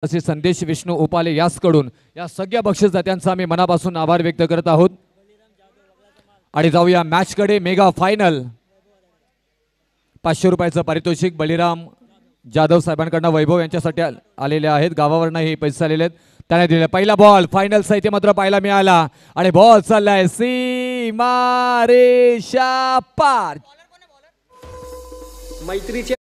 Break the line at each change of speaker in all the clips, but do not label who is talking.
असे संदेश विष्णू उपाले यासकडून या सगळ्या बक्षीसदात्यांचा आम्ही मनापासून आभार व्यक्त करत आहोत। आणि जाऊया मॅच कडे। मेगा फायनल 500 रुपयाचं पारितोषिक बलिराम जाधव साहेबांकडून वैभव यांच्यासाठी आलेले आहेत। गावावरनं हे पैसे आलेले आहेत, त्याने दिले। पहिला बॉल फायनल साहित्य मात्र पाहायला मिळाला आणि बॉल चाललाय सीमा रेषा पार।
मैत्रीचे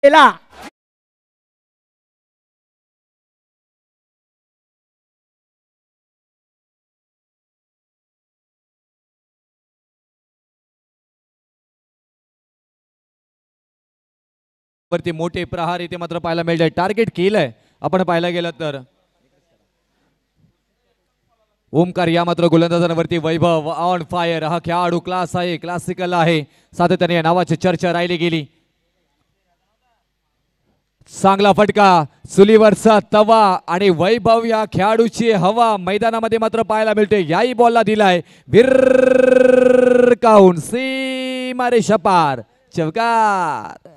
केला।
वरती मोठे प्रहार इथे मात्र पाहायला मिळते। टार्गेट केलंय आपण पाहायला गेलं तर। ओमकार या मात्र गोलंदाजांवरती। वैभव ऑन फायर। हा खेळाडू क्लास आहे, क्लासिकल आहे, सातत्याने नावाची चर्चा राहिली गेली। चांगला फटका, चुलीवरचा तवा आणि वैभव या खेळाडूची हवा मैदानामध्ये मात्र पाहायला मिळते। याही बॉलला दिलाय विरकावून सीमा रेषा पार। चौकार।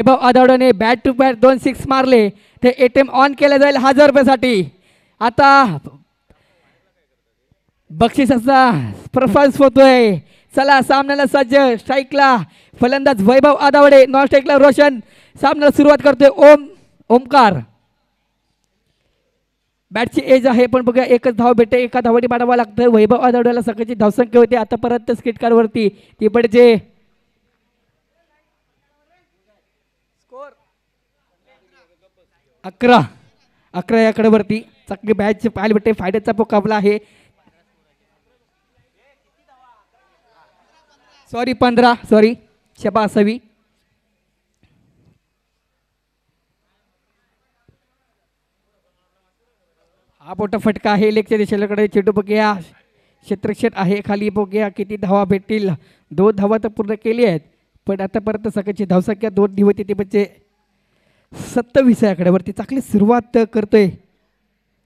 वैभव आदावडे बॅट टू बॅट 2 6 मारले ते एटीएम ऑन केलं जाईल 1000 रुपयासाठी। आता बक्षिसाचा परफॉर्मन्स होतोय। चला सामन्याला सज्ज। स्ट्राईकला फलंदाज वैभव आदावडे, नॉन स्ट्राईकला रोशन। सामन्याला सुरुवात करतोय ओमकार। बॅटची एज आहे पण बघा एकच धाव भेटते, एका धावाने पाडावं लागतं। वैभव आदावडेला सकाळची धावसंख्या होती आतापर्यंत स्किट कार्ड वरती ती पडचे 11 या कडेवरती चांगली बॅच पाहायला भेटते। फायद्याचा मुकाबला आहे। सॉरी 15 सॉरी शबा असावी। हा मोठा फटका आहे लेगच्या दिशेकडे। चेंडू बघूया क्षेत्रक्षेत्र आहे खाली। बघूया किती धावा भेटतील। 2 धावा तर पूर्ण केली आहेत पण आतापर्यंत सकाळची धावसंख्या 2 धी होती ती म्हणजे 27 या आकड्यावरती चांगली सुरुवात करतोय।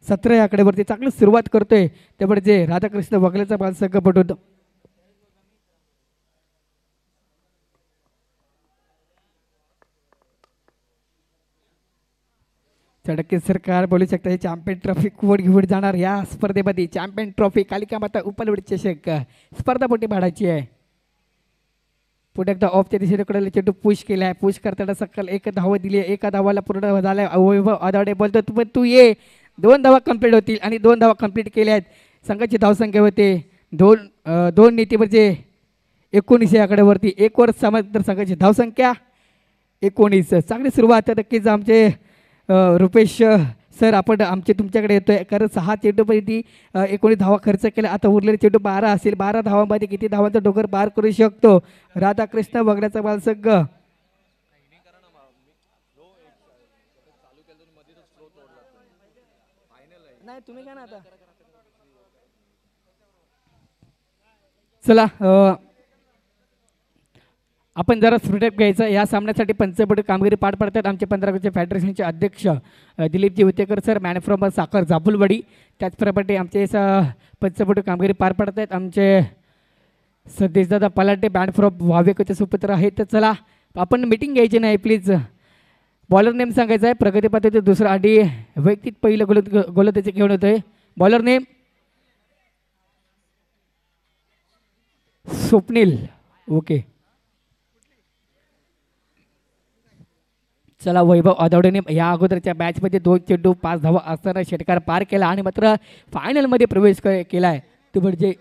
17 या आकड्यावरती चांगली सुरुवात करतोय त्यामुळे जे राधाकृष्ण वगळेचा बालसंघ पटून चडके सरकार बोलू शकता। चॅम्पियन ट्रॉफी कोण घेऊन जाणार या स्पर्धेमध्ये। चॅम्पियन ट्रॉफी कालिका माता उपलब्ध चषक स्पर्धा मोठी पाडायची आहे। पुढे एकदा ऑफच्या दिशेकडे चेंडू पुश केला आहे। पुश करताना सकल एक धाव दिली, एका धावाला पूर्ण झालाय। वैभव आदावडे बोलतो तू ये। 2 धावा कंप्लीट होतील आणि 2 धावा कंप्लीट केल्या आहेत। संघाची धावसंख्या होते 2 नीती म्हणजे 19 या आकड्यावरती। 1 ओव्हर समांतर संघाची धावसंख्या 19। चांगली सुरुवात नक्कीच आमचे रुपेश सर आपण आमचे तुमच्याकडे येतोय कारण 6 चेंडूपैकी 19 धावा खर्च केला। आता उरलेले चेंडू 12 असेल। 12 धावांमध्ये किती धावांचा डोगर पार करू शकतो राधाकृष्ण वगळ्याचा बालसंघ। नाही तुम्ही काय ना आता चला आपण जरा स्पीडअप घ्यायचं। या सामन्यासाठी पंचपटी कामगिरी पार पडतात आमचे 15 गावचे फेडरेशनचे अध्यक्ष Dilip ji Utekar sir, man from साखर जांभुलवाडी। त्याचप्रमाणे आमचे पंचपटी कामगिरी पार पडतात आमचे सतीशदादा पलाटे बँड फ्रॉम वावेकचे सुपुत्र आहेत। तर चला आपण मीटिंग घ्यायची नाही प्लीज। बॉलर नेम सांगायचं आहे। प्रगती पात्र दुसरं आधी वैयक्तिक पहिलं गोलंदाजी घेऊन होतोय। Bowler name Swapnil. ओके चला वैभव अदवडेने या अगोदरच्या मॅचमध्ये 2 चेंडू 5 धावा असताना षटकार पार केला आणि मात्र फायनलमध्ये प्रवेश केलाय तो म्हणजे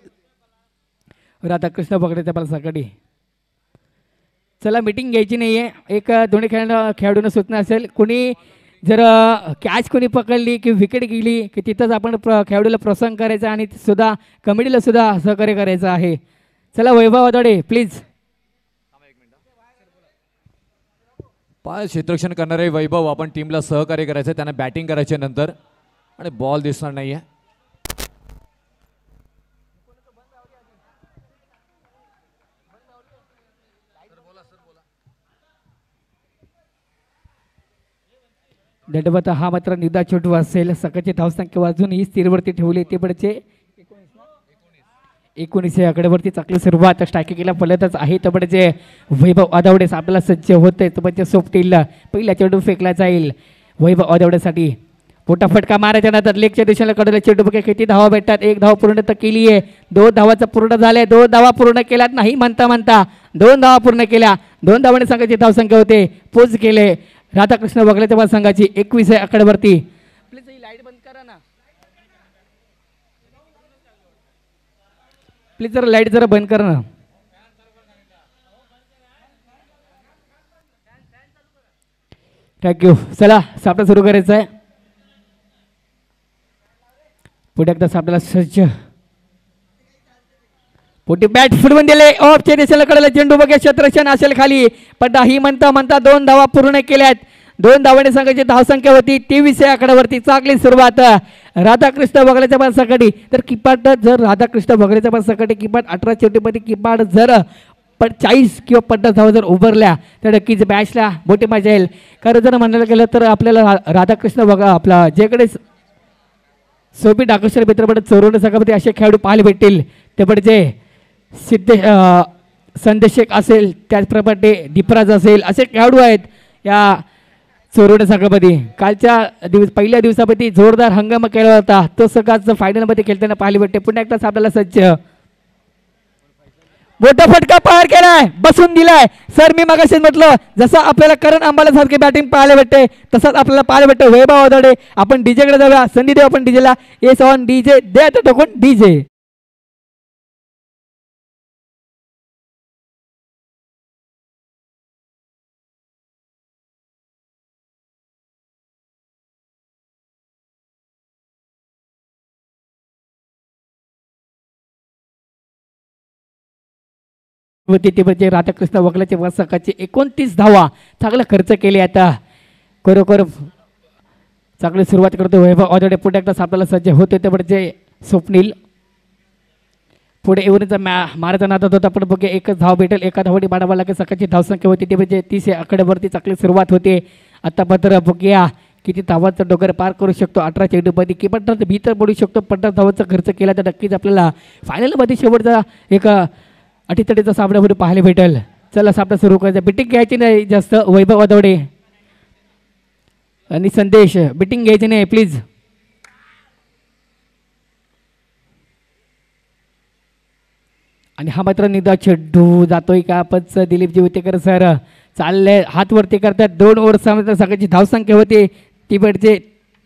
राधाकृष्ण बगडेचा बलसाकडे. चला मीटिंग घ्यायची नाही आहे. एक दोन्ही खेळाडूंना सूचना असेल, कोणी जर कॅच कोणी पकडली की विकेट गेली की तिथंच आपण खेळाडूला प्रोत्साहन करायचं आणि सुद्धा कमिटीला सुद्धा सहकार्य करायचं आहे. चला वैभव अदवडे प्लीज.
क्षेत्ररक्षण करणारे वैभव, आपण टीमला सहकार्य करायचं, त्यांना बॅटिंग करायचे नंतर आणि बॉल दिसणार नाहीये.
दंडवत हा मात्र निदा छोटू असेल. सकाळची धावसंख्या वाजून ही स्थिरवरती ठेवली ते पडचे 19 आकड्यावरती चांगली सुरुवात स्ट्रायकिंग केला फलतच आहे. तबडचे वैभव अदवडे आपल्याला सज्ज होते. तबडचे सोपटीला पहिला चेंडू फेकला जाईल वैभव अदवडेसाठी. मोठा फटका मारायच्या नंतर लेगच्या दिशेला कडले चेंडू बघा किती धावा भेटतात. 1 धाव पूर्ण तर केली आहे. 2 धावाचं पूर्ण झालंय. 2 धावा पूर्ण केल्यात नाही म्हणता 2 धावा पूर्ण केल्या. 2 धावाने संघाची धावसंख्या होते. पोच केले राधाकृष्ण बगलेच्या संघाची 21 आकड्यावरती. प्लीज ही लाईट बंद करा ना प्लीज, जरा लाईट जरा बंद करा ना. थँक्यू. चला सापडा सुरू करायचं आहे. पुढे एकदा सापडायला सज्ज. पोटी बॅट फुटवून दिले. ऑफच्या दिशेला कडेला चेंडू बघा क्षेत्ररक्षण असेल खाली. पण ही म्हणता 2 धावा पूर्ण केल्यात. 2 धावांनी संघाची धावसंख्या होती 23 आकड्यावरती. चांगली सुरुवात राधाकृष्ण बगलेच्या पासासाठी. तर किपाट जर राधाकृष्ण बगलेच्या पासासाठी किपाट 18 चेंडूमध्ये किपाट जर 40 किंवा 50 धावा जर उभारल्या तर नक्कीच मॅचला मोठी मजा येईल. कारण जर म्हणायला गेलं तर आपल्याला राधाकृष्ण बघा आपला जेकडे सोपी डाकेश्वर मित्रपडे चोरवणे संघामध्ये असे खेळाडू पाहायला भेटतील. ते पडचे संदेशक असेल, त्याचप्रमाणे दीपराज असेल, असे खेळाडू आहेत या चोरवणे संघामध्ये. कालच्या पहिल्या दिवसामध्ये जोरदार हंगामा केला होता. तो सगळ्याच फायनलमध्ये खेळताना पाहायला भेटते. पुन्हा एकदा आपल्याला सज्ज. मोठा फटका पार केलाय, बसून दिलाय. सर मी मगाशी म्हटलं जसं आपल्याला करण अंबाला सारखे बॅटिंग पाहायला भेटते तसंच आपल्याला पाहायला भेटते वैभव अदवडे. आपण डीजेकडे जाऊया. संधी देऊ आपण डीजेला. एस ऑन डीजे दे आता टाकून डीजे. म्हणजे राधाकृष्ण वगलाचे वसकाचे 29 धावा चांगला खर्च केले. आता खरोखर चांगली सुरुवात करतो वैभव अदवडे. पुढे एकदा आपल्याला सज्ज होते ते म्हणजे स्वप्नील. पुढे येऊनचा मारायचा नादात होता पण बघे 1च धाव भेटेल. 1 धावाने बाळावा लागेल. सकाळची धावसंख्या होती ते म्हणजे 30 आकड्यावरती चांगली सुरुवात होते. आता मात्र बघूया किती धावांचा डोगर पार करू शकतो. 18 चेंडूमध्ये किंवा भीतर पडू शकतो. 50 धावांचा खर्च केला तर नक्कीच आपल्याला फायनलमध्ये शेवटचा एक अटीतटीचा सामना म्हणून पाहायला भेटेल. चला सामना सुरू करायचा. बिटिंग घ्यायची नाही जास्त वैभव अदवडे आणि संदेश. बिटिंग घ्यायची नाही प्लीज. आणि हा मात्र निदा चेंडू जातोय का पच. दिलीपजी विटेकर सर चालले हात वरती करतात. 2 ओव्हर सगळ्याची धावसंख्या होती ती भेटचे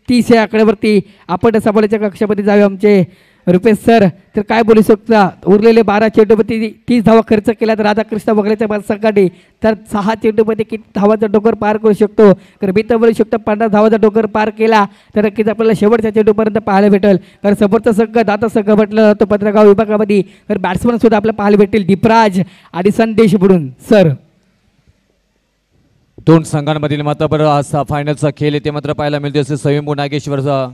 30 आकड्यावरती. आपण सांभाळायच्या कक्षामध्ये जावे आमचे रुपेश सर. तर काय बोलू शकता. उरलेले 12 चेंडूमध्ये 30 धावा खर्च केला तर राधाकृष्ण बगलेच्या माणसासाठी तर 6 चेंडूमध्ये किती धावाचा डोकर पार करू शकतो. तर भीतर बोलू शकतो 50 धावाचा डोकर पार केला तर नक्कीच आपल्याला शेवटच्या चेंडूपर्यंत पाहायला भेटेल. कारण समोरचा संघ दाता संघ म्हटलं जातं पत्रगाव विभागामध्ये. तर बॅट्समन सुद्धा आपल्याला पाहायला भेटेल दीपराज आणि संदेश बुडून सर.
2 संघांमधील मात्र बरं असा फायनलचा खेळ आहे ते मात्र पाहायला मिळते. असे स्वयंभू नागेश्वरचा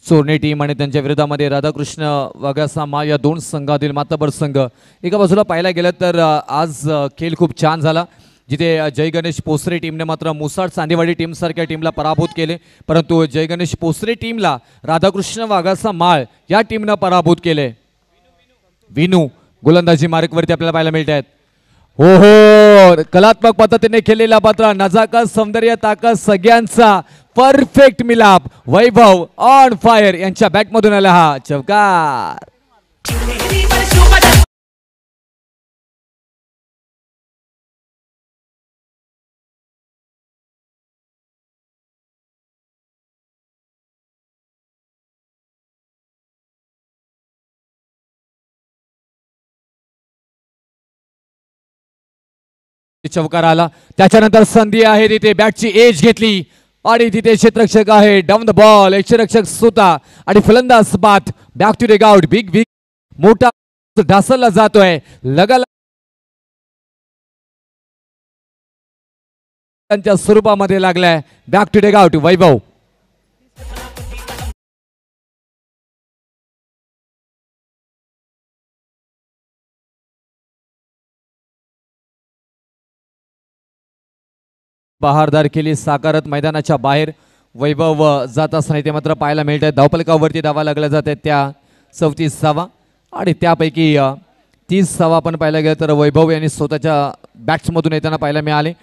चोरणे टीम आणि त्यांच्या विरोधामध्ये राधाकृष्ण वाघासामा या 2 संघातील मातबर संघ. एका बाजूला पाहायला गेलं तर आज खेळ खूप छान झाला जिथे जय गणेश पोसरे टीमने मात्र मुसाड चांदेवाडी टीमसारख्या टीमला पराभूत केले. परंतु जय गणेश पोसरे टीमला राधाकृष्ण वाघासा माळ या टीमनं पराभूत केले. विनू गोलंदाजी मार्कवरती आपल्याला पाहायला मिळत आहेत. हो हो कलात्मक पद्धतीने खेळलेला पात्र नजाकत सौंदर्य ताकद सगळ्यांचा परफेक्ट मिलाप. वैभव ऑन फायर यांच्या बॅटमधून आला हा चौकार. चौकार आला. त्याच्यानंतर संधी आहे तिथे बॅटची एज घेतली आणि तिथे क्षेत्ररक्षक आहे डाऊन द बॉल. एक क्षेत्ररक्षक सुता आणि फलंदाज बाद. Back to take out. Big मोठा ढासळला जातोय. लगाला त्यांच्या स्वरूपामध्ये लागलाय. Back to take out Vaibhav. बहारदार केली साकारत मैदानाच्या बाहेर. वैभव जात असताना ते मात्र पाहायला मिळत आहे. धावपलकावरती धावा लागल्या जात आहेत त्या 34 धावा आणि त्यापैकी 30 धावा आपण पाहायला गेलं तर वैभव यांनी स्वतःच्या बॅट्समधून येताना पाहायला मिळाले.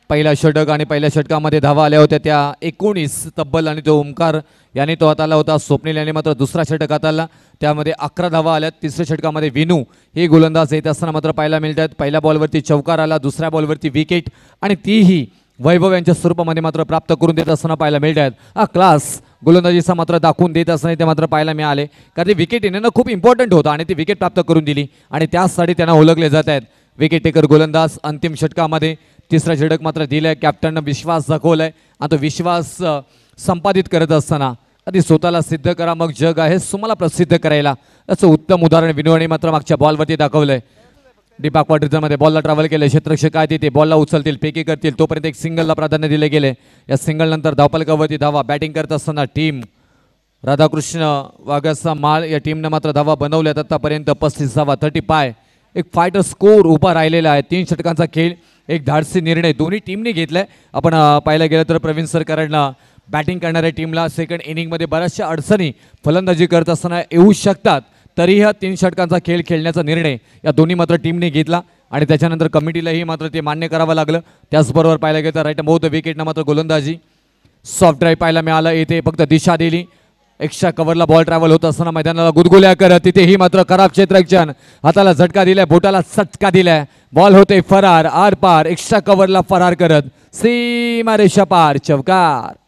पहिला षटक आणि पहिल्या षटकामध्ये धावा आल्या होत्या त्या 19 तब्बल आणि तो ओमकार याने तो हाताळला होता. स्वप्नील यांनी मात्र दुसरा षटक हाताळला त्यामध्ये 11 धावा आल्यात. तिसऱ्या षटकामध्ये विनू हे गोलंदाज येत असताना मात्र पाहायला मिळतात. पहिल्या बॉलवरती चौकार आला, दुसऱ्या बॉलवरती विकेट आणि तीही वैभव यांच्या स्वरूपामध्ये मात्र प्राप्त करून देत असताना पाहायला मिळतात. हा क्लास गोलंदाजीचा मात्र दाखवून देत असताना ते मात्र पाहायला मिळाले कारण ते विकेट येणं खूप इम्पॉर्टंट होतं आणि ती विकेट प्राप्त करून दिली आणि त्यासाठी त्यांना ओळखले जात आहेत विकेट टेकर गोलंदाज. अंतिम षटकामध्ये तिसरा षटक मात्र दिलाय. कॅप्टननं विश्वास दाखवलाय आणि तो विश्वास संपादित करत असताना आधी स्वतःला सिद्ध करा मग जग आहे तुम्हाला प्रसिद्ध करायला असं उत्तम उदाहरण विनोने मात्र मागच्या बॉलवरती दाखवलंय. डीप क्वार्टरमध्ये बॉलला ट्रॅव्हल केलं. क्षेत्ररक्षक आहे तिथे बॉलला उचलतील पेकी करतील तोपर्यंत एक सिंगलला प्राधान्य दिले गेले. या सिंगल नंतर धावपलकावरती धावा. बॅटिंग करत असताना टीम राधाकृष्ण वाघाचा माळ या टीमनं मात्र धावा बनवल्यात आतापर्यंत 35 धावा 35. एक फायटर स्कोर उभा राहिलेला आहे. 3 षटकांचा खेळ, एक धाडसी निर्णय दोन्ही टीमने घेतलाय. आपण पाहायला गेलं तर प्रवीण सरकारनं बॅटिंग करणाऱ्या टीमला सेकंड इनिंगमध्ये बऱ्याचशा अडचणी फलंदाजी करत असताना येऊ शकतात तरीही हा 3 षटकांचा खेळ खेळण्याचा निर्णय या दोन्ही मात्र टीमने घेतला आणि त्याच्यानंतर कमिटीलाही मात्र ते मान्य करावं लागलं. त्याचबरोबर पाहायला गेलं तर राईट बहुत विकेटनं मात्र गोलंदाजी सॉफ्ट ड्राईव्ह पाहायला मिळालं. इथे फक्त दिशा दिली. एक्स्ट्रा कव्हरला बॉल ट्रॅव्हल होत असताना मैदानाला गुदगुल्या करत तिथेही मात्र खराब क्षेत्ररक्षण. हाताला झटका दिलाय, बोटाला चटका दिलाय. बॉल होते फरार आर पार. एक्स्ट्रा कव्हरला फरार करत सीमा रेषा पार चौकार.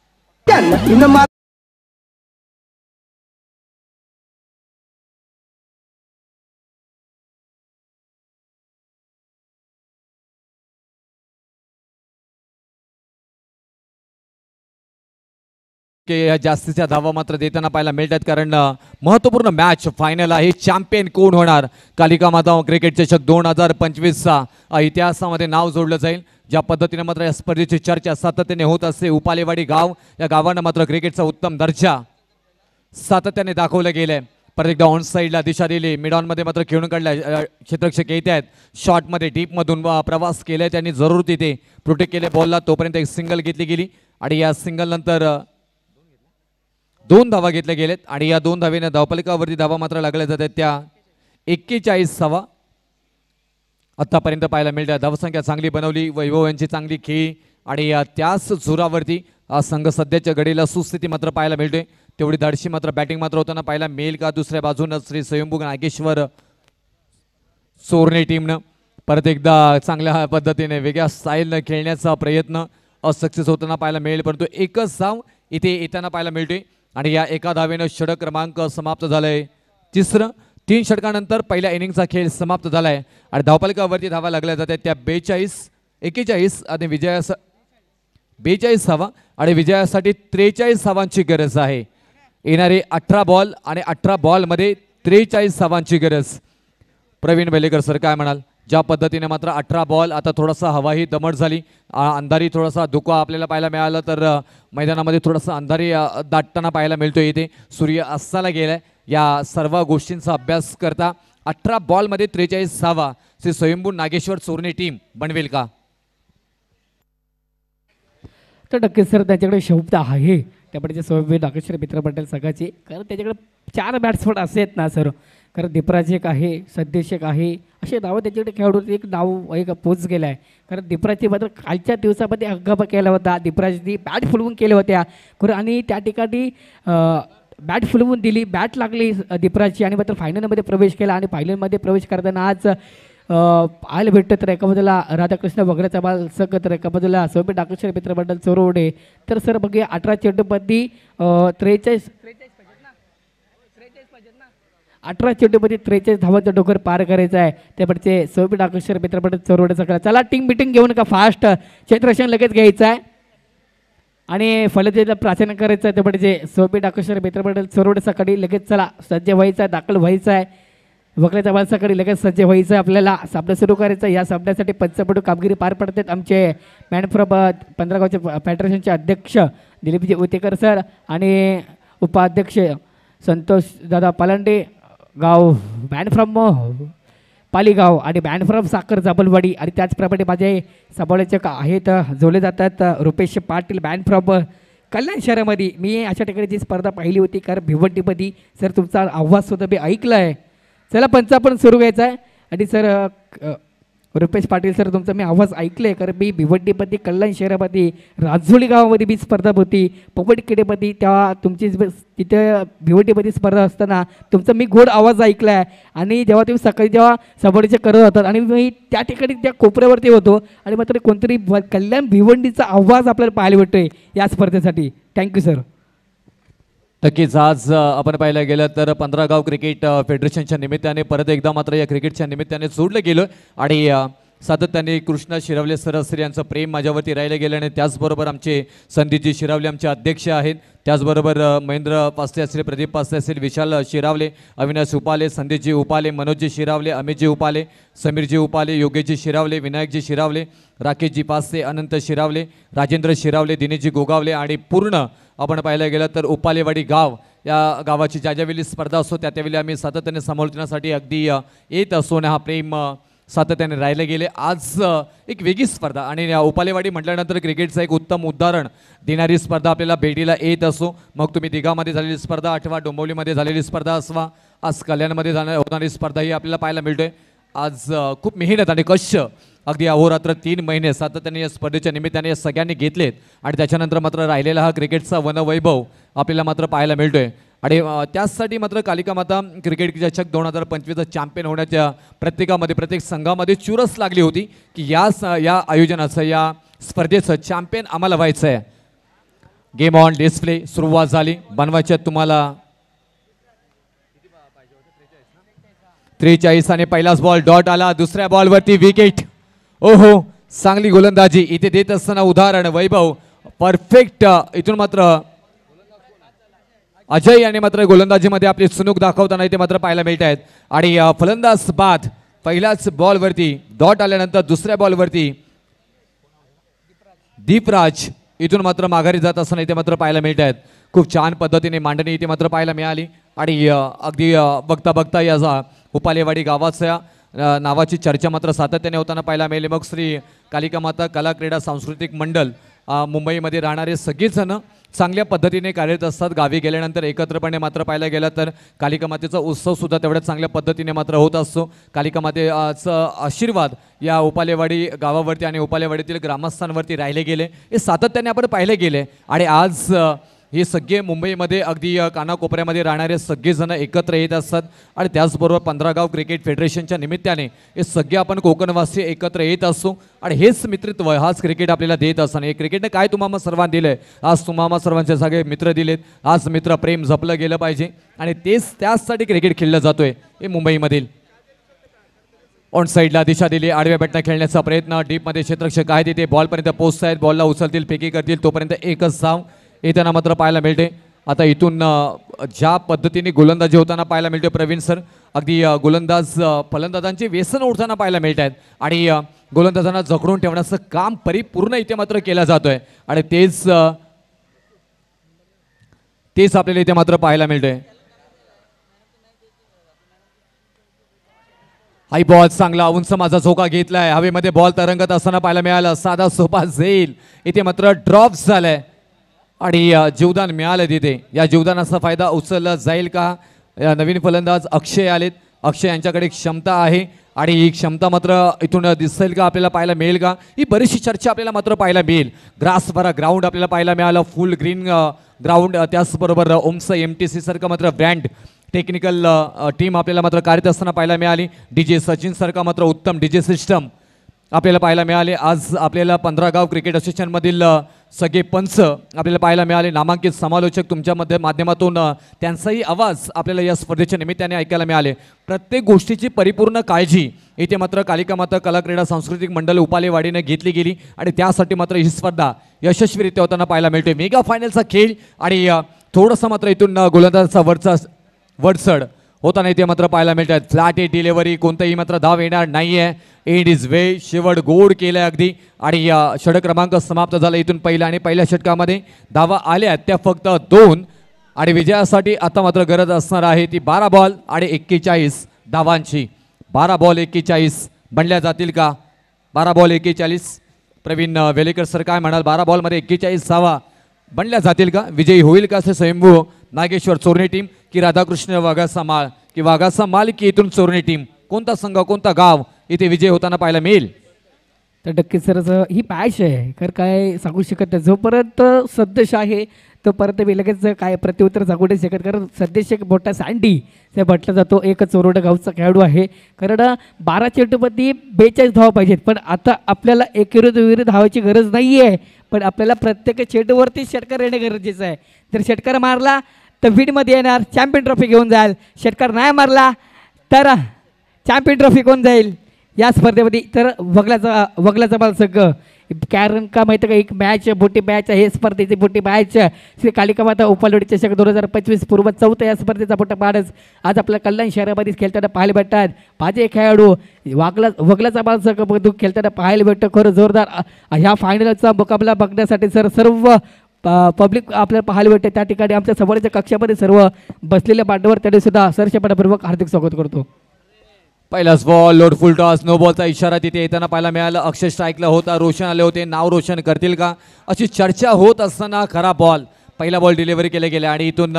या जास्तीच्या धावा मात्र देताना पाहायला मिळतात कारण महत्त्वपूर्ण मॅच फायनल आहे. चॅम्पियन कोण होणार? कालिका माता क्रिकेट चषक 2025चा इतिहासामध्ये नाव जोडलं जाईल. ज्या पद्धतीने मात्र या स्पर्धेची चर्चा सातत्याने होत असते. उपालेवाडी गाव या गावानं मात्र क्रिकेटचा उत्तम दर्जा सातत्याने दाखवलं गेलंय. परत एकदा ऑन साईडला दिशा दिली. मिड ऑनमध्ये मात्र खेळून काढलाय. क्षेत्ररक्षक येत आहेत. शॉटमध्ये डीपमधून प्रवास केलाय त्यांनी जरूर तिथे प्रोटेक्ट केले बॉलला. तोपर्यंत एक सिंगल घेतली गेली आणि या सिंगल नंतर 2 धावा घेतल्या गेलेत आणि या 2 धावेने धावपलकावरती धावा मात्र लागल्या जातात त्या 41 धावा आतापर्यंत पाहायला मिळतात. धावसंख्या चांगली बनवली वैभव यांची चांगली खेळी आणि त्याच जोरावरती संघ सध्याच्या घडीला सुस्थिती मात्र पाहायला मिळते. तेवढी धाडशी मात्र बॅटिंग मात्र होताना पाहायला मिळेल का? दुसऱ्या बाजूनं श्री स्वयंभू नागेश्वर चोरणे टीमनं परत एकदा चांगल्या पद्धतीने वेगळ्या स्टाईलनं खेळण्याचा प्रयत्न असक्सेस होताना पाहायला मिळेल परंतु एकच धाव इथे येताना पाहायला मिळते आणि या एका धावेनं षटक क्रमांक समाप्त झालाय. तिसरं 3 षटकानंतर पहिल्या इनिंगचा खेळ समाप्त झालाय आणि धावपलकावरती धावा लागल्या जातात त्या 41 आणि 42 धावा आणि विजयासाठी 43 धावांची गरज आहे. येणारे 18 बॉल आणि 18 बॉलमध्ये 43 धावांची गरज. प्रवीण बेलेकर सर काय म्हणाल? ज्या पद्धतीने मात्र 18 बॉल आता थोडासा हवाही दमट झाली. अंधारी थोडासा धुका आपल्याला पाहायला मिळाला तर मैदानामध्ये थोडासा अंधारी दाटताना पाहायला मिळतो. इथे सूर्य अस्ताला गेलाय. या सर्व गोष्टींचा अभ्यास करता 18 बॉलमध्ये 43 धावा श्री स्वयंभू नागेश्वर चोरणे टीम बनवेल का?
तर नक्कीच सर त्याच्याकडे शोभता आहे त्यापैकी स्वयंभू नागेश्वर मित्र मंडळ संघाची कारण त्याच्याकडे 4 बॅट्समन असे आहेत ना सर. कारण दीपराज एक आहे, सदेश एक आहे, असे नावं त्याच्याकडे खेळाडू एक नाव एक पोच गेलं आहे. कारण दीपराजची मात्र कालच्या दिवसामध्ये हंगामा केला होता. दीपराजनी बॅट फुलवून केल्या होत्या आणि त्या ठिकाणी बॅट फुलवून दिली, बॅट लागली दीपराजची आणि मात्र फायनलमध्ये प्रवेश केला आणि फायनलमध्ये प्रवेश करताना आज पाहायला भेटतं तर एका बाजूला राधाकृष्ण वगैरेचा बाल संघ तर एका बाजूला स्वयंभू नागेश्वर मित्रमंडळ चोरवडे. तर सर बघूया 18 चेंडूमध्ये 43 18 चेंडूमध्ये 43 धावांचा डोकर पार करायचा आहे. त्यापडचे सोबी डाकेश्वर मित्रपट चोरवडे सगळं. चला टीम मिटिंग घेऊन का फास्ट क्षेत्ररक्षण लगेच घ्यायचं आहे आणि फलंदाजीला प्राचीन करायचं आहे. त्यापडचे सोबी डाकेश्वर मित्रपट चोरवडे सकाळी लगेच चला सज्ज व्हायचं आहे, दाखल व्हायचं आहे. वकल्याच्या बालसाकडे लगेच सज्ज व्हायचं आपल्याला. सामना सुरू करायचा. या सामन्यासाठी पंचपटू कामगिरी पार पडतात आमचे मॅन फ्रॉम 15 गावचे फेडरेशनचे अध्यक्ष दिलीपजी उतेकर सर आणि उपाध्यक्ष संतोष दादा पालांडे, गाव मॅन फ्रॉम पालीगाव आणि मॅन फ्रॉम साखर जाबलवाडी. आणि त्याचप्रमाणे माझे सभाळचे आहेत जोडले जातात रुपेश पाटील मॅन फ्रॉम कल्याण शहरामध्ये. मी अशा ठिकाणी जी स्पर्धा पाहिली होती कारण भिवंडीमध्ये सर तुमचा आवाजसुद्धा मी ऐकला आहे. चला पंच आपण सुरू घ्यायचा आहे आणि सर रुपेश पाटील सर तुमचा मी आवाज ऐकलं आहे कारण मी भिवंडीमध्ये कल्याण शहरामध्ये राजोळी गावामध्ये मी स्पर्धा होती पोपटखेडेमध्ये. तेव्हा तुमची तिथे भिवंडीमध्ये स्पर्धा असताना तुमचा मी गोड आवाज ऐकला आहे आणि जेव्हा तुम्ही सकाळी जेव्हा सबडीचे करत होतात आणि मी त्या ठिकाणी त्या कोपऱ्यावरती होतो आणि मात्र कोणतरी कल्याण भिवंडीचा आवाज आपल्याला पाहायला भेटतोय या स्पर्धेसाठी. Thank you sir.
नक्कीच आज आपण पाहायला गेलं तर 15 गाव क्रिकेट फेडरेशनच्या निमित्ताने परत एकदा मात्र या क्रिकेटच्या निमित्ताने जोडलं गेलं आणि सातत्याने कृष्णा शिरावले सर असतील यांचं प्रेम माझ्यावरती राहिलं गेलं आणि त्याचबरोबर आमचे संदीपजी शिरावले आमचे अध्यक्ष आहेत. त्याचबरोबर महेंद्र पास्ते असतील, प्रदीप पास्ते असतील, विशाल शिरावले, अविनाश उपाले, संदीपजी उपाले, मनोजजी शिरावले, अमितजी उपाले, समीरजी उपाले, योगेशजी शिरावले, विनायकजी शिरावले, राकेशजी पास्ते, अनंत शिरावले, राजेंद्र शिरावले, दिनेशजी गोगावले आणि पूर्ण आपण पाहायला गेलं तर उपालेवाडी गाव या गावाची ज्या ज्यावेळी स्पर्धा असतो त्या त्यावेळी आम्ही सातत्याने समोरण्यासाठी अगदी येत असतो आणि हा प्रेम सातत्याने राहिले गेले. आज एक वेगळी स्पर्धा आणि उपालेवाडी म्हटल्यानंतर क्रिकेटचं एक उत्तम उदाहरण देणारी स्पर्धा आपल्याला भेटीला येत असो. मग तुम्ही दिघामध्ये झालेली स्पर्धा अथवा डोंबिवलीमध्ये झालेली स्पर्धा असवा, आज कल्याणमध्ये होणारी स्पर्धा ही आपल्याला पाहायला मिळतोय. आज खूप मेहनत आणि कष्ट अगदी अहोरात्र 3 महिने सातत्याने या स्पर्धेच्या निमित्ताने या सगळ्यांनी घेतलेत आणि त्याच्यानंतर मात्र राहिलेला हा क्रिकेटचा वनवैभव आपल्याला मात्र पाहायला मिळतोय. आणि त्याचसाठी मात्र कालिका माता क्रिकेट चषक 2025 चॅम्पियन होण्याच्या प्रत्येक संघामध्ये चुरस लागली होती की या आयोजनाचं या स्पर्धेचं चॅम्पियन आम्हाला व्हायचं आहे. गेम ऑन डिस्प्ले सुरुवात झाली. बनवायच्या तुम्हाला 43 आणि पहिलाच बॉल डॉट आला. दुसऱ्या बॉलवरती विकेट. ओहो, चांगली गोलंदाजी इथे देत असताना उदाहरण वैभव परफेक्ट. इथून मात्र अजय यांनी मात्र गोलंदाजीमध्ये आपली चुणूक दाखवताना इथे मात्र पाहायला मिळत आहेत आणि फलंदाज बाद. पहिल्याच बॉलवरती डॉट आल्यानंतर दुसऱ्या बॉलवरती दीपराज इथून मात्र माघारी जात असताना इथे मात्र पाहायला मिळत आहेत. खूप छान पद्धतीने मांडणी इथे मात्र पाहायला मिळाली आणि अगदी बघता बघता या उपालेवाडी गावाच्या नावाची चर्चा मात्र सातत्याने होताना पाहायला मिळाली. मग श्री कालिका माता कला क्रीडा सांस्कृतिक मंडळ मुंबईमध्ये राहणारे सगळेजण चांगल्या पद्धतीने कार्यरत असतात. गावी गेल्यानंतर एकत्रपणे मात्र पाहायला गेलं तर कालिका मातेचा उत्सव सुद्धा तेवढ्याच चांगल्या पद्धतीने मात्र होत असतो. कालिका मातेचा आशीर्वाद या उपालेवाडी गावावरती आणि उपालेवाडीतील ग्रामस्थांवरती राहिले गेले, हे सातत्याने आपण पाहिले गेले. आणि आज हे सगळे मुंबईमध्ये अगदी कानाकोपऱ्यामध्ये राहणारे सगळेजण एकत्र येत असतात आणि त्याचबरोबर 15 गाव क्रिकेट फेडरेशनच्या निमित्ताने हे सगळे आपण कोकणवासी एकत्र येत असतो आणि हेच मित्रत्व हाच क्रिकेट आपल्याला देत असताना हे क्रिकेटने काय तुम्हाला सर्वांना दिलंय. आज तुम्हाला सर्वांचे सगळे मित्र दिलेत. आज मित्र प्रेम जपलं गेलं पाहिजे आणि त्याचसाठी क्रिकेट खेळलं जातोय हे मुंबईमधील. ऑन साईडला दिशा दिली, आडव्या बॅटनं खेळण्याचा प्रयत्न. डीपमध्ये क्षेत्ररक्षक आहे तिथे बॉलपर्यंत पोहोचत आहेत. बॉलला उचलतील, फेकी करतील, तोपर्यंत एकच धाव येताना मात्र पाहायला मिळते. आता इथून ज्या पद्धतीने गोलंदाजी होताना पाहायला मिळते प्रवीण सर, अगदी गोलंदाज फलंदाजांचे व्यसन उडताना पाहायला मिळत आहेत आणि गोलंदाजांना जखडून ठेवण्याचं काम परिपूर्ण इथे मात्र केलं जातोय आणि तेच आपल्याला इथे मात्र पाहायला मिळतंय. हाय बॉल चांगला उंच माझा झोका घेतलाय. हवेमध्ये बॉल तरंगत असताना पाहायला मिळाला. साधा सोपा झेल इथे मात्र ड्रॉप झालाय आणि जीवदान मिळालं तिथे. या जीवदानाचा फायदा उचलला जाईल का. नवीन फलंदाज अक्षय आलेत. अक्षय यांच्याकडे क्षमता आहे आणि ही क्षमता मात्र इथून दिसेल का, आपल्याला पाहायला मिळेल का, ही बरीचशी चर्चा आपल्याला मात्र पाहायला मिळेल. ग्रास भरा ग्राउंड आपल्याला पाहायला मिळालं, फुल ग्रीन ग्राउंड. त्याचबरोबर ओम्स MTC सारखं मात्र ब्रँड टेक्निकल टीम आपल्याला मात्र कार्यरत असताना पाहायला मिळाली. DJ सचिन सारखा मात्र उत्तम DJ सिस्टम आपल्याला पाहायला मिळाले. आज आपल्याला 15 गाव क्रिकेट असोसिएशनमधील सगळे पंच आपल्याला पाहायला मिळाले. नामांकित समालोचक तुमच्या माध्यमातून त्यांचाही आवाज आपल्याला या स्पर्धेच्या निमित्ताने ऐकायला मिळाले. प्रत्येक गोष्टीची परिपूर्ण काळजी इथे मात्र कालिका माता कला क्रीडा सांस्कृतिक मंडळ उपालेवाडीने घेतली गेली आणि त्यासाठी मात्र ही स्पर्धा यशस्वीरित्या होताना पाहायला मिळते. मेगा फायनलचा खेळ आणि थोडंसं मात्र इथून गोलंदाजाचा वरचढ होताना इथे मात्र पाहायला मिळतात. फ्लॅट ए डिलिव्हरी, कोणताही मात्र धाव येणार नाहीये. एंड इज वे, शेवट गोड केलं अगदी आणि षटक क्रमांक समाप्त झाला इथून पहिला आणि पहिल्या षटकामध्ये धावा आल्या त्या फक्त 2 आणि विजयासाठी आता मात्र गरज असणार आहे ती 12 बॉल आणि 41 धावांची. 12 बॉल 41 बनल्या जातील का? 12 बॉल 41 प्रवीण वेलेकर सर काय म्हणाल? 12 बॉलमध्ये 41 धावा बनल्या जातील का? विजयी होईल का? असे स्वयंभू नागेश्वर चोरणे टीम की राधाकृष्ण वाघाचा माळ की वाघाचा माल की इथून चोरणे टीम, कोणता संघ कोणता गाव इथे विजय होताना पाहायला मिळेल?
तर नक्कीच सर ही मॅच आहे खरं काय सांगू शकत नाही. जोपर्यंत सदस्य आहे तोपर्यंत मी लगेच काय प्रत्युत्तर सांगू नाही शकत, कारण सदस्य एक मोठा सँडी ते म्हटलं जातो. एक चोरोडा गावचा खेळाडू आहे. कारण 12 चेंडूमध्ये 42 धावा पाहिजेत, पण आता आपल्याला एकेविरुद्ध धावाची गरज नाही आहे, पण आपल्याला प्रत्येक चेंडूवरती षटकार येणे गरजेचं आहे. जर षटकार मारला तर वीडमध्ये येणार, चॅम्पियन ट्रॉफी घेऊन जाईल. षटकार नाही मारला तर चॅम्पियन ट्रॉफी कोण जाईल या स्पर्धेमध्ये? तर वगलाचा बाल संघ. कारण का माहिती का, एक मॅच मोठी मॅच आहे स्पर्धेची, मोठी मॅच श्री कालिका माता उपालवाडी चषक 2025 पूर्व 4था या स्पर्धेचा मोठा पाडच आज आपल्या कल्याण शहरामध्ये खेळताना पाहायला भेटतात. माझे खेळाडू वगलाचा बाल संघ खेळताना पाहायला भेटतं. खरं जोरदार ह्या फायनलचा मुकाबला बघण्यासाठी सर सर्व पब्लिक आपल्याला पाहायला भेटते. त्या ठिकाणी आमच्या समोरच्या कक्षामध्ये सर्व बसलेल्या मांडवर त्यांनी सुद्धा सरशपणापूर्वक हार्दिक स्वागत करतो.
पहिलाच बॉल, लोड फुल टॉस, नो बॉलचा इशारा तिथे येताना पाहायला मिळाला. अक्षय स्ट्राईकला होता, रोशन आले होते, नाव रोशन करतील का अशी चर्चा होत असताना खरा बॉल, पहिला बॉल डिलिव्हरी केले गेले आणि इथून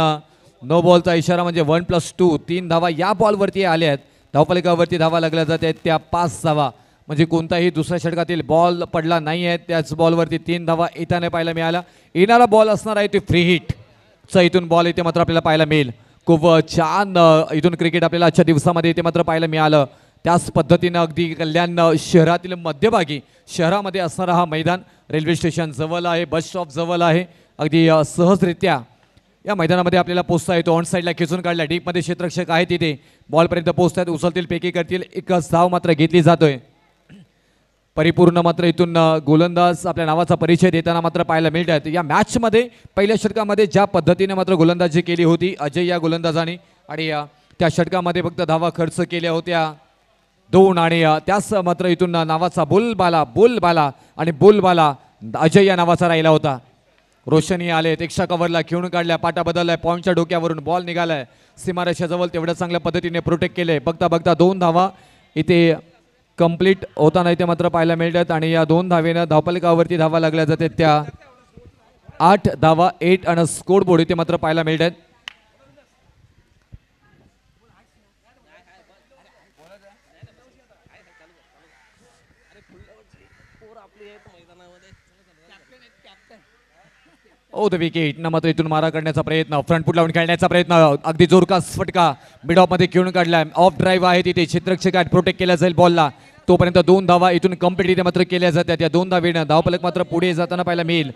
नो बॉलचा इशारा म्हणजे 1+2 3 धावा या बॉलवरती आल्या आहेत. धावफलकावरती धावा लागल्या जात आहेत त्या 5 धावा, म्हणजे कोणताही दुसऱ्या षटकातील बॉल पडला नाही आहे. त्याच बॉलवरती 3 धावा येताना पाहायला मिळाला. येणारा बॉल असणार आहे ते फ्री हिटचा इथून बॉल इथे मात्र आपल्याला पाहायला मिळेल. खूप छान इथून क्रिकेट आपल्याला आजच्या दिवसामध्ये इथे मात्र पाहायला मिळालं. त्याच पद्धतीनं अगदी कल्याण शहरातील मध्यभागी शहरामध्ये असणारा हा मैदान रेल्वे स्टेशन जवळ आहे, बस स्टॉप जवळ आहे. अगदी सहजरित्या या मैदानामध्ये आपल्याला पोहोचता येतो. ऑन साईडला खेचून काढला, डीपमध्ये क्षेत्ररक्षक आहे तिथे बॉलपर्यंत पोहोचतात, उचलतील पेकी करतील. एकच धाव मात्र घेतली जातोय. परिपूर्ण मात्र इथून गोलंदाज आपल्या नावाचा परिचय देताना मात्र पाहायला मिळतात. या मॅचमध्ये पहिल्या षटकामध्ये ज्या पद्धतीने मात्र गोलंदाजी केली होती अजय या गोलंदाजाने आणि त्या षटकामध्ये फक्त धावा खर्च केल्या होत्या 2 आणि त्याच मात्र इथून नावाचा बुलबाला आणि बुलबाला अजय या नावाचा राहिला होता. रोशनी आले, एक्स्ट्रा कव्हरला खेळून काढल्या, पाटा बदललाय, पॉईंटच्या डोक्यावरून बॉल निघालाय सीमारेषेजवळ, तेवढ्या चांगल्या पद्धतीने प्रोटेक्ट केले. बघता 2 धावा इथे कंप्लीट होताना इथे मात्र पाहायला मिळतात आणि या 2 धावेनं धावफलकावरती धावा लागल्या जातात त्या 8 धावा 8 आणि स्कोर बोर्ड इथे मात्र पाहायला मिळतात. द विकेट न मात्र इथून मारा करण्याचा प्रयत्न, फ्रंट फुट लावून खेळण्याचा प्रयत्न, अगदी जोरकास फटका मिड ऑफ मध्ये खेळून काढलाय. ऑफ ड्राईव्ह आहे तिथे, क्षेत्ररक्षक प्रोटेक्ट केला जाईल बॉलला, तोपर्यंत 2 धावा इथून कंप्लीट इथे मात्र केल्या जातात. या 2 धावेनं धावफलक मात्र पुढे जाताना पाहायला मिळेल.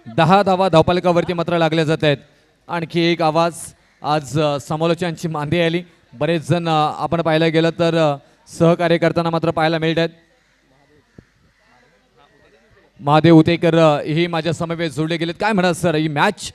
10 धावा धावफलकावरती मात्र लागल्या जात आहेत. आणखी एक आवाज आज समालोचनांची मांदी आली. बरेच जण आपण पाहायला गेलं तर सहकार्य करताना मात्र पाहायला मिळतात. महादेव उतेकर ही माझ्या समवेत जोडले गेलेत. काय म्हणा सर, ही मॅच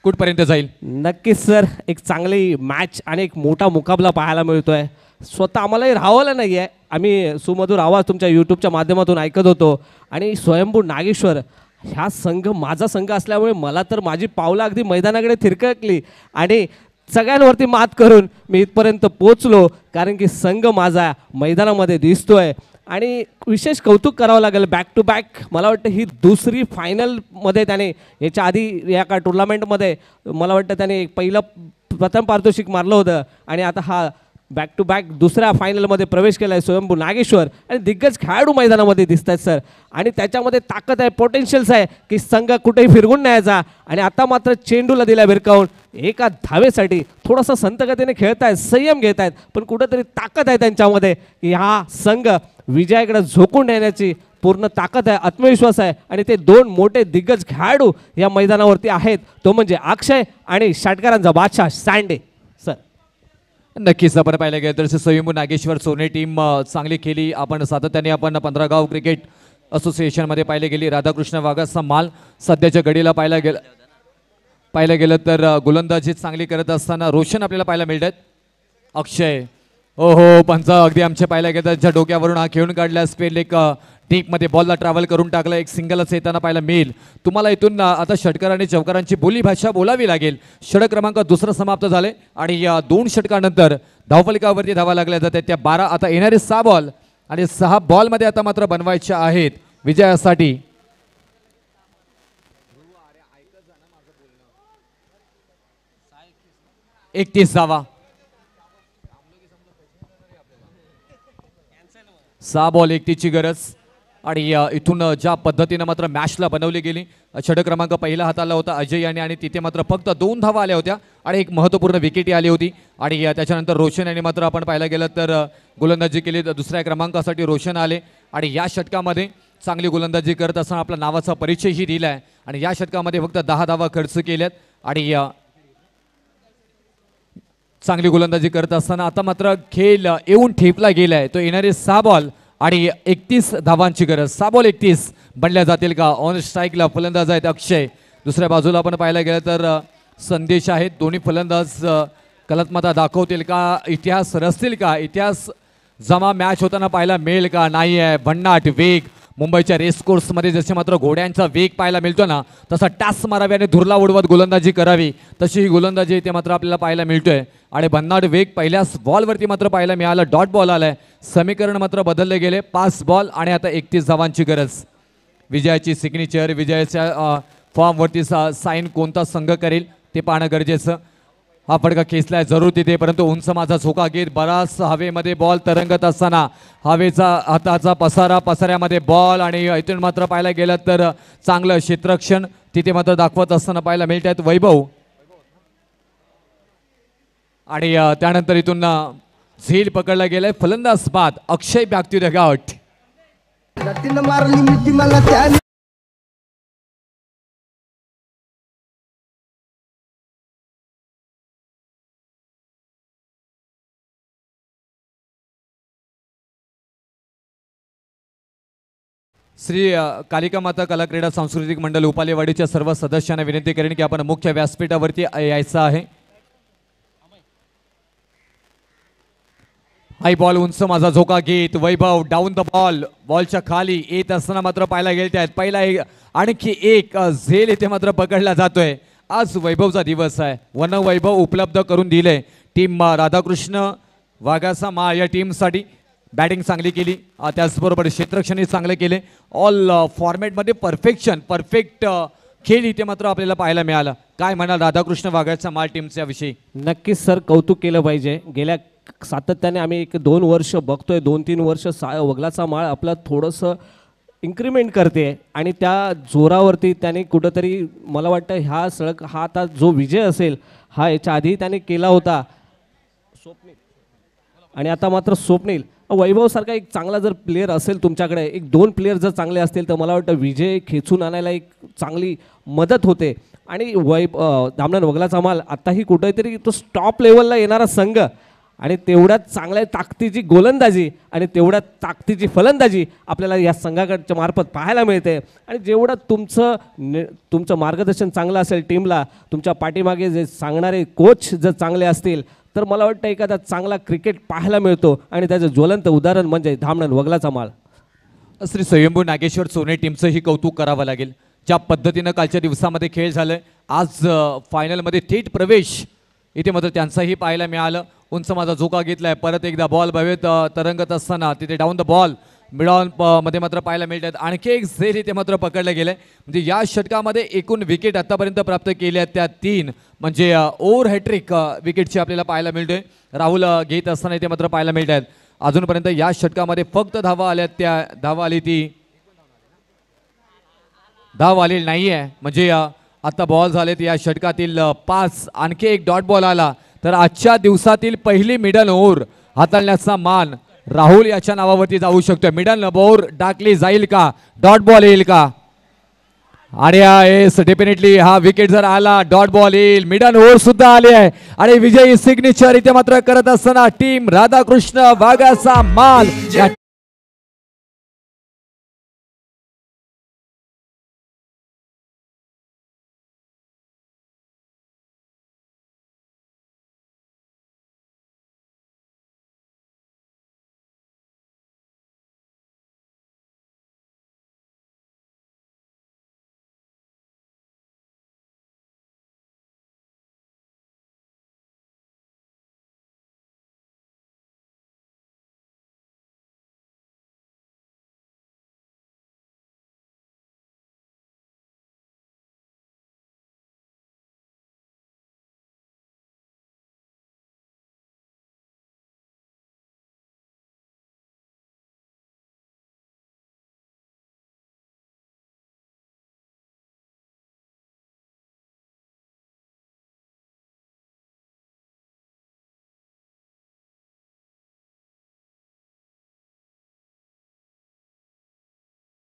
कुठपर्यंत जाईल?
नक्कीच सर, एक चांगली मॅच आणि एक मोठा मुकाबला पाहायला मिळतोय. स्वतः आम्हालाही राहावलं नाही आहे, आम्ही सुमधुर आवाज तुमच्या यूट्यूबच्या माध्यमातून ऐकत होतो आणि स्वयंभू नागेश्वर ह्या संघ माझा संघ असल्यामुळे मला तर माझी पावलं अगदी मैदानाकडे थिरकली आणि सगळ्यांवरती मात करून मी इथपर्यंत पोचलो, कारण की संघ माझा मैदानामध्ये दिसतोय. आणि विशेष कौतुक करावं लागेल, बॅक टू बॅक मला वाटतं ही दुसरी फायनलमध्ये त्याने, याच्या आधी या का टुर्नामेंटमध्ये मला वाटतं त्याने प्रथम पारितोषिक मारलं होतं आणि आता हा बॅक टू बॅक दुसऱ्या फायनलमध्ये प्रवेश केला आहे स्वयंभू नागेश्वर. आणि दिग्गज खेळाडू मैदानामध्ये दिसत आहेत सर, आणि त्याच्यामध्ये ताकद आहे, पोटेन्शियल्स आहे की संघ कुठेही फिरवून न्यायचा. आणि आता मात्र चेंडूला दिला भिरकावून एका धावेसाठी थोडासा संतगतीने खेळत आहेत, संयम घेत आहेत, पण कुठंतरी ताकद आहे त्यांच्यामध्ये की हा संघ विजयाकडे झोकून देण्याची पूर्ण ताकद आहे, आत्मविश्वास आहे आणि ते दोन मोठे दिग्गज खेळाडू या मैदानावरती आहेत, तो म्हणजे अक्षय आणि षटकारांचा बादशाह सँडे. सर
नक्कीच आपण पाहिलं गेलं तर स्वयंभू नागेश्वर सोने टीम चांगली केली. आपण सातत्याने आपण 15 गाव क्रिकेट असोसिएशनमध्ये पाहिले गेली. राधाकृष्ण वाघाचा माल सध्याच्या घडीला पाहिलं गेलं तर गोलंदाजी चांगली करत असताना रोशन आपल्याला पाहायला मिळतात. अक्षय हो हो पंच अगदी आमच्या पाहायला गेलं त्यांच्या डोक्यावरून हा खेळून काढला. स्पेल एक डीपमध्ये बॉलला ट्रॅव्हल करून टाकलं. एक सिंगलच येताना पाहायला मिळेल तुम्हाला. इथून आता षटकार आणि चौकारांची बोलीभाषा बोलावी लागेल. षटक क्रमांक दुसरं समाप्त झाले आणि या 2 षटकानंतर धावफलकावरती धावा लागल्या जातात. त्या 12 आता येणारे 6 बॉल आणि 6 बॉलमध्ये आता मात्र बनवायच्या आहेत विजयासाठी. एक 30 धावा, 6 बॉल 31 ची गरज. आणि इथून ज्या पद्धतीनं मात्र मॅचला बनवली गेली. षटक क्रमांक पहिला हाताला होता अजय यांनी आणि तिथे मात्र फक्त 2 धावा आल्या होत्या आणि एक महत्त्वपूर्ण विकेटही आली होती. आणि त्याच्यानंतर रोशन यांनी मात्र आपण पाहायला गेलं तर गोलंदाजी केली. दुसऱ्या क्रमांकासाठी रोशन आले आणि या षटकामध्ये चांगली गोलंदाजी करत असताना आपला नावाचा परिचयही दिला आहे. आणि या षटकामध्ये फक्त 10 धावा खर्च केल्यात आणि चांगली गोलंदाजी करत असताना आता मात्र खेळ येऊन ठेपला गेलाय. तो येणारे 6 बॉल आणि 31 धावांची गरज. 6 बॉल 31 बनल्या जातील का? ऑन स्ट्राईकला फलंदाज आहेत अक्षय. दुसऱ्या बाजूला आपण पाहायला गेलं तर संदेश आहेत. दोन्ही फलंदाज कलात्मकता दाखवतील का? इतिहास रचतील का? इतिहास जमा मॅच होताना पाहायला मिळेल का? नाही आहे. भन्नाट वेग मुंबईच्या रेस कोर्समध्ये जसे मात्र घोड्यांचा वेग पाहायला मिळतो ना तसा टास मारावी आणि धुरला उडवत गोलंदाजी करावी तशी ही गोलंदाजी इथे मात्र आपल्याला पाहायला मिळतोय. आणि भन्नाट वेग पहिल्याच बॉलवरती मात्र पाहायला मिळाला. डॉट बॉल आलाय. समीकरण मात्र बदलले गेले. 5 बॉल आणि आता 31 धावांची गरज. विजयाची सिग्नेचर विजयाच्या फॉर्मवरती साईन कोणता संघ करेल ते पाहणं गरजेचं. हा फटका खेचलाय जरूर तिथे परंतु उंच माझा झोका घेत बराच हवेमध्ये बॉल तरंगत असताना हवेचा हाताचा पसाऱ्यामध्ये बॉल आणि इथून मात्र पाहायला गेलं तर चांगलं क्षेत्ररक्षण तिथे मात्र दाखवत असताना पाहायला मिळत आहेत वैभव. आणि त्यानंतर इथून झेल पकडला गेलाय. फलंदाज बाद Akshay back to the got. Shri Kalika Mata कला क्रीडा सांस्कृतिक मंडळ उपालेवाडीच्या सर्व सदस्यांना विनंती करेन की आपण मुख्य व्यासपीठावरती यायचं आहे. हाय बॉल उंच माझा झोका घेत वैभव डाऊन द बॉलच्या खाली येत असताना मात्र पाहायला गेले आहेत. पहिला आणखी एक झेल इथे मात्र पकडला जातोय. आज वैभवचा दिवस आहे. वन वैभव उपलब्ध करून दिले टीम राधाकृष्ण वाघाचा मा या टीमसाठी. बॅटिंग चांगली केली त्याचबरोबर क्षेत्ररक्षणही चांगले केले. ऑल फॉर्मॅटमध्ये परफेक्ट खेळ इथे मात्र आपल्याला पाहायला मिळाला. काय म्हणाल राधाकृष्ण वाघाच्या माल टीमच्या विषयी?
नक्कीच सर कौतुक केलं पाहिजे. गेल्या सातत्याने आम्ही 1-2 वर्ष बघतोय 2-3 वर्ष वगलाचा माळ आपला थोडंसं इन्क्रीमेंट करते आणि त्या जोरावरती त्याने कुठंतरी मला वाटतं हा आता जो विजय असेल हा याच्या आधी त्याने केला होता स्वप्नील आणि आता मात्र स्वप्नील. वैभवसारखा एक चांगला जर प्लेयर असेल तुमच्याकडे 1-2 प्लेयर जर चांगले असतील तर मला वाटतं विजय खेचून आणायला एक चांगली मदत होते. आणि धामणन वगलाचा माल आत्ताही कुठेतरी तो स्टॉप लेवलला येणारा संघ आणि तेवढ्याच चांगल्या ताकदीची गोलंदाजी आणि तेवढ्या ताकदीची फलंदाजी आपल्याला या संघाकडच्या मार्फत पाहायला मिळते. आणि जेवढं तुमचं मार्गदर्शन चांगलं असेल टीमला, तुमच्या पाठीमागे जे सांगणारे कोच जर चांगले असतील तर मला वाटतं एखादा चांगला क्रिकेट पाहायला मिळतो. आणि त्याचं ज्वलंत उदाहरण म्हणजे धामणन वगलाचा माल.
श्री स्वयंभू नागेश्वर सोने टीमचंही कौतुक करावं लागेल. ज्या पद्धतीनं कालच्या दिवसामध्ये खेळ झालाय. आज फायनलमध्ये थेट प्रवेश इथे मात्र त्यांचाही पाहायला मिळालं. उंच माझा झोका घेतलाय. परत एकदा बॉल भवेत तरंगत असताना तिथे डाऊन द बॉल मिडॉन मध्ये मात्र पाहायला मिळतात. आणखी एक झेल इथे मात्र पकडलं गेलंय. म्हणजे या षटकामध्ये एकूण विकेट आतापर्यंत प्राप्त केल्या त्या 3 म्हणजे ओव्हर हॅट्रिक विकेटची आपल्याला पाहायला मिळतोय. राहुल घेत असताना इथे मात्र पाहायला मिळत आहेत. अजूनपर्यंत या षटकामध्ये फक्त धावा आल्या. त्या धावा आली ती धाव आलेली नाही आहे. म्हणजे आता बॉल झालेत या षटकातील 5. आणखी एक डॉट बॉल आला तर आजच्या दिवसातील पहिली मिडल ओव्हर हाताळण्याचा मान राहुल याच्या नावावरती जाऊ शकतोय. मिडल बोर टाकली जाईल का, डॉट बॉल येईल का? आणि येस डेफिनेटली हा विकेट जर आला डॉट बॉल येईल. मिडल ओव्हर सुद्धा आली आहे आणि विजयी सिग्नेचर इथे मात्र करत असताना टीम राधाकृष्ण वाघाचा माल या